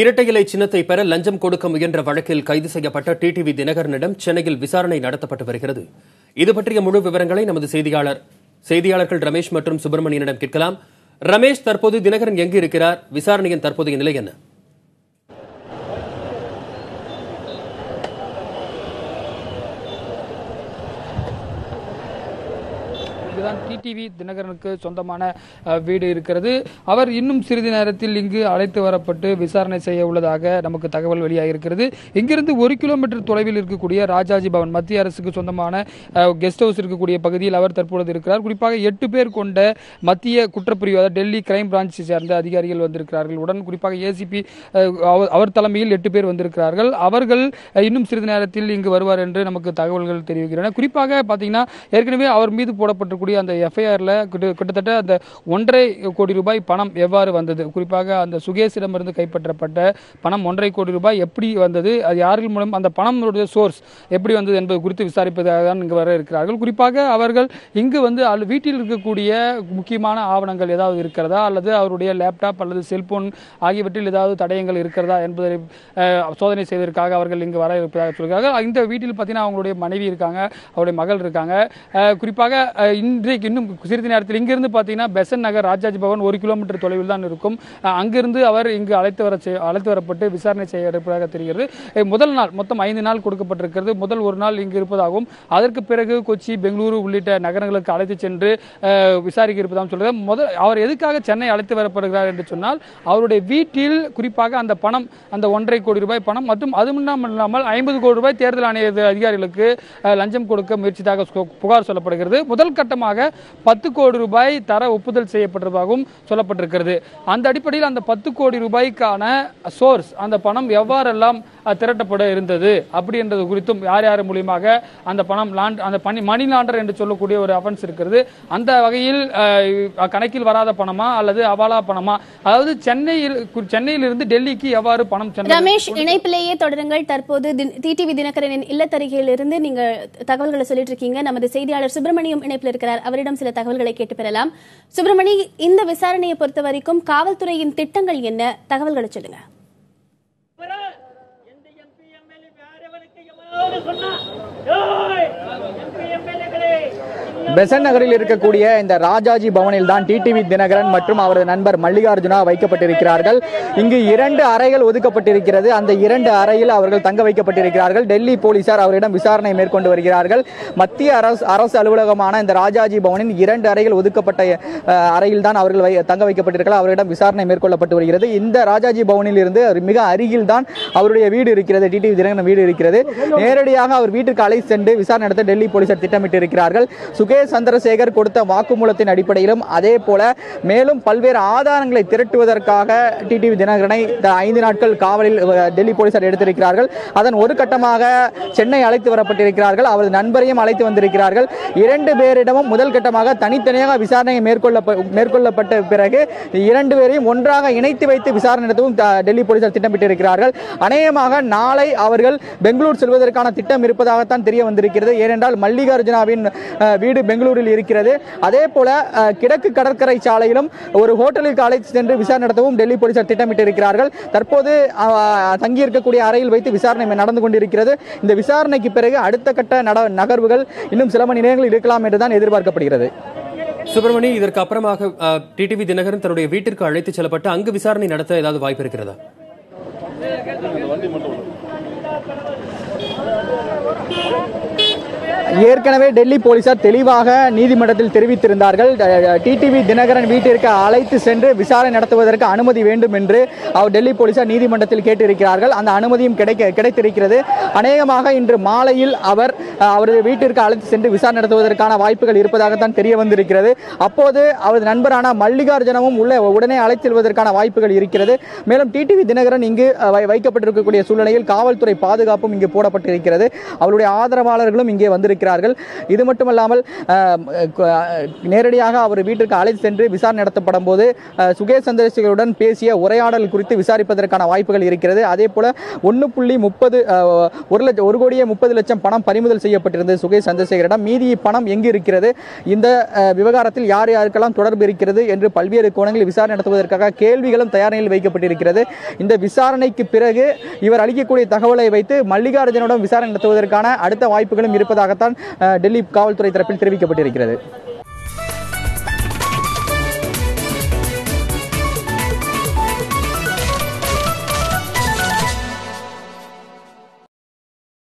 இரட்டை இலை சின்னத்தை பெற லஞ்சம் கொடுக்க முயன்ற வழக்கில் கைது செய்யப்பட்ட டிடிவி தினகரனிடம் சென்னையில் விசாரணை நடத்தப்பட்டு வருகிறது. இது பற்றிய முழு விவரங்களை நமது செய்தியாளர்கள் ரமேஷ் மற்றும் சுப்பிரமணியனிடம் கேட்கலாம். ரமேஷ், தற்போது தினகரன் எங்கு இருக்கிறார்? விசாரணையின் தற்போதைய நிலை என்ன? டிடிவி தினகரனுக்கு சொந்தமான வீடு இருக்கிறது. அவர் இன்னும் சிறிது நேரத்தில் இங்கு அழைத்து வரப்பட்டு விசாரணை செய்ய உள்ளதாக நமக்கு தகவல் வெளியாகிருக்கிறது. இங்கிருந்து 1 கிலோமீட்டர் தொலைவில் இருக்கக்கூடிய ராஜாஜி பவன், மத்திய அரசுக்கு சொந்தமான கெஸ்ட் ஹவுஸ் இருக்கக்கூடிய பகுதியில் அவர் தற்பொழுது இருக்கிறார். குறிப்பாக 8 பேர் கொண்ட மத்திய குற்றப்பிரிவு, அதாவது டெல்லி கிரைம் பிரான்ச்சை சேர்ந்த அதிகாரிகள் வந்திருக்கிறார்கள். உடன் குறிப்பாக ஏசிபி அவர் தலைமையில் 8 பேர் வந்திருக்கிறார்கள். அவர்கள் இன்னும் சிறிது நேரத்தில் இங்கு வருவார் என்று நமக்கு தகவல்கள் தெரிவிக்கின்றன. குறிப்பாக பார்த்தீங்கன்னா, ஏற்கனவே அவர் மீது போடப்பட்டிருக்கூடிய அந்த எஃப்ஐஆர்ல கிட்டத்தட்ட அந்த 1.5 கோடி ரூபாய் பணம் எவ்வாறு வந்தது, குறிப்பாக அந்த சுகேஷிடமிருந்து கைப்பற்றப்பட்ட பணம் 1.5 கோடி ரூபாய் எப்படி வந்தது, அது யாரின் மூலம் அந்த பணமுடைய சோர்ஸ் எப்படி வந்தது என்பது குறித்து விசாரிப்பதாக தான் இங்கு வர இருக்கிறார்கள். குறிப்பாக அவர்கள் இங்கு வந்து வீட்டில் இருக்கக்கூடிய முக்கியமான ஆவணங்கள் ஏதாவது இருக்கிறதா, அல்லது அவருடைய லேப்டாப் அல்லது செல்போன் ஆகியவற்றில் ஏதாவது தடயங்கள் இருக்கிறதா என்பதை சோதனை செய்வதற்காக அவர்கள் இங்கு வர இருப்பதாக சொல்கிறார்கள். இந்த வீட்டில் பார்த்தீங்கன்னா அவங்களுடைய மனைவி இருக்காங்க, அவருடைய மகள் இருக்காங்க. குறிப்பாக இன்றைக்கு இன்னும் சிறிது நேரத்தில் இங்கிருந்து பார்த்தீங்கன்னா பெசன் நகர் ராஜாஜி பவன் 1 கிலோமீட்டர் தொலைவில் தான் இருக்கும். அங்கிருந்து அவர் இங்கு அழைத்து வரப்பட்டு விசாரணை செய்ய இருப்பதாக தெரிகிறது. முதல் நாள் மொத்தம் 5 நாள் கொடுக்கப்பட்டிருக்கிறது. முதல் 1 நாள் இங்கு இருப்பதாகவும், அதற்கு பிறகு கொச்சி, பெங்களூரு உள்ளிட்ட நகரங்களுக்கு அழைத்து சென்று விசாரிக்க இருப்பதாகவும் சொல்கிறார். அவர் எதுக்காக சென்னை அழைத்து வரப்படுகிறார் என்று சொன்னால், அவருடைய வீட்டில் குறிப்பாக அந்த பணம், அந்த 1.5 கோடி ரூபாய் பணம் மற்றும் அது இல்லாமல் 50 கோடி ரூபாய் தேர்தல் ஆணைய அதிகாரிகளுக்கு லஞ்சம் கொடுக்க முயற்சிதாக புகார் சொல்லப்படுகிறது. முதல் கட்டமாக 10 கோடி ரூபாய் தர ஒப்புதல் செய்யப்பட்டதாகவும் சொல்லப்பட்டிருக்கிறது. அந்த அடிப்படையில் அந்த 10 கோடி ரூபாய்க்கான சோர்ஸ், அந்த பணம் எவ்வாறெல்லாம் திரட்டப்பட இருந்தது அப்படி என்றது குறித்தும், யார் யார் மூலியமாக அந்த பணம் அந்த மணி லாண்டர் என்று சொல்லக்கூடிய ஒரு அஃபென்ஸ் இருக்கிறது. அந்த வகையில் கணக்கில் வராத பணமா அல்லது அவாலா பணமா, அதாவது சென்னையில் இருந்து டெல்லிக்கு எவ்வாறு பணம் சென்னை. ரமேஷ், இணைப்பிலேயே தொடருங்கள். தற்போது டிடிவி தினகரனின் இல்லத்தருகையில் இருந்து நீங்க தகவல்களை சொல்லிட்டு இருக்கீங்க. நமது செய்தியாளர் சுப்பிரமணியம் இணைப்பில் இருக்கிறார். அவரிடம் சில தகவல்களை கேட்டு பெறலாம். சுப்பிரமணி, இந்த விசாரணையை பொறுத்த வரைக்கும் காவல்துறையின் திட்டங்கள் என்ன, தகவல்களை சொல்லுங்க. பெசன் நகரில் இருக்கக்கூடிய இந்த ராஜாஜி பவனில் தான் டிடிவி தினகரன் மற்றும் அவரது நண்பர் மல்லிகார்ஜுனா வைக்கப்பட்டிருக்கிறார்கள். இங்கு 2 அறைகள் ஒதுக்கப்பட்டிருக்கிறது. அந்த 2 அறையில் அவர்கள் தங்க வைக்கப்பட்டிருக்கிறார்கள். டெல்லி போலீசார் அவரிடம் விசாரணை மேற்கொண்டு வருகிறார்கள். மத்திய அரசு அலுவலகமான இந்த ராஜாஜி பவனின் 2 அறைகள் ஒதுக்கப்பட்ட அறையில் தான் அவர்கள் தங்க வைக்கப்பட்டிருக்கிறார்கள். அவரிடம் விசாரணை மேற்கொள்ளப்பட்டு வருகிறது. இந்த ராஜாஜி பவனில் இருந்து மிக அருகில் தான் அவருடைய வீடு இருக்கிறது, டிடிவி தினகரன் வீடு இருக்கிறது. நேரடியாக அவர் வீட்டிற்கு அழைத்து சென்று விசாரணை நடத்த டெல்லி போலீசார் திட்டமிட்டு இருக்கிறார்கள். சுகேஷ் சந்திரசேகர் கொடுத்த வாக்குமூலத்தின் அடிப்படையிலும் அதே போல மேலும் பல்வேறு ஆதாரங்களை திரட்டுவதற்காக டிடிவி தினகரனை 5 நாட்கள் காவலில் டெல்லி போலீசார் எடுத்திருக்கிறார்கள். அதன் ஒரு கட்டமாக சென்னை அழைத்து வரப்பட்டிருக்கிறார்கள். அவரது நண்பரையும் அழைத்து வந்திருக்கிறார்கள். 2 பேரிடமும் முதல் கட்டமாக தனித்தனியாக விசாரணை மேற்கொள்ளப்பட்ட பிறகு 2 பேரையும் ஒன்றாக இணைத்து வைத்து விசாரணை நடத்தவும் டெல்லி போலீசார் திட்டமிட்டிருக்கிறார்கள். அநேகமாக நாளை அவர்கள் பெங்களூர் செல்வதற்கான திட்டம் இருப்பதாகத்தான் தெரிய வந்திருக்கிறது. ஏனென்றால் மல்லிகார்ஜுனாவின் வீடு பெங்களூரில் இருக்கிறது. அதே போல கிழக்கு கடற்கரை சாலையிலும் ஒரு ஹோட்டலுக்கு அழைத்து சென்று விசாரணை நடத்தவும் டெல்லி போலீசார் திட்டமிட்டிருக்கிறார்கள். தற்போது தங்கியிருக்கக்கூடிய அறையில் வைத்து விசாரணை நடந்து கொண்டிருக்கிறது. இந்த விசாரணைக்கு பிறகு அடுத்த கட்ட நகர்வுகள் இன்னும் சில மணி நேரங்களில் இருக்கலாம் என்றுதான் எதிர்பார்க்கப்படுகிறது. சுப்பிரமணி, இதற்கு அப்புறமாக டிடிவி தினகரன் தன்னுடைய வீட்டிற்கு அழைத்து செல்லப்பட்டு அங்கு விசாரணை நடத்த ஏதாவது வாய்ப்பு இருக்கிறதா? ஏற்கனவே டெல்லி போலீசார் தெளிவாக நீதிமன்றத்தில் தெரிவித்திருந்தார்கள். டிடிவி தினகரன் வீட்டிற்கு அழைத்து சென்று விசாரணை நடத்துவதற்கு அனுமதி வேண்டும் என்று அவர் டெல்லி போலீசார் நீதிமன்றத்தில் கேட்டிருக்கிறார்கள். அந்த அனுமதியும் கிடைத்திருக்கிறது. அநேகமாக இன்று மாலையில் அவரது வீட்டிற்கு அழைத்து சென்று விசாரணை நடத்துவதற்கான வாய்ப்புகள் இருப்பதாகத்தான் தெரிய வந்திருக்கிறது. அப்போது அவரது நண்பரான மல்லிகார்ஜுனமும் உடனே அழைத்து செல்வதற்கான வாய்ப்புகள் இருக்கிறது. மேலும் டிடிவி தினகரன் இங்கு வைக்கப்பட்டிருக்கக்கூடிய சூழ்நிலையில் காவல்துறை பாதுகாப்பும் இங்கு போடப்பட்டிருக்கிறது. அவருடைய ஆதரவாளர்களும் இங்கே வந்திருக்கிறார்கள். இது மட்டுமல்லாமல் நேரடியாக அவர் வீட்டிற்கு அழைத்து சென்று விசாரணை நடத்தப்படும் போது சுகேஷ் சந்திரசேகருடன் பேசிய உரையாடல் குறித்து விசாரிப்பதற்கான வாய்ப்புகள் இருக்கிறது. அதே போல 1,30,00,000 பணம் பறிமுதல் செய்யப்பட்டிருந்தது சுகேஷ் சந்திரசேகரிடம். மீதி பணம் எங்கு இருக்கிறது, இந்த விவகாரத்தில் யார் யாருக்கெல்லாம் தொடர்பு இருக்கிறது என்று பல்வேறு கோணங்களில் விசாரணை நடத்துவதற்காக கேள்விகளும் தயார் நிலையில் வைக்கப்பட்டிருக்கிறது. இந்த விசாரணைக்கு பிறகு இவர் அளிக்கக்கூடிய தகவலை வைத்து மல்லிகார்ஜுனுடன் விசாரணை நடத்துவதற்கான அடுத்த வாய்ப்புகளும் இருப்பதாகத்தான் டெல்லி காவல்துறை தரப்பில் தெரிவிக்கப்பட்டிருக்கிறது.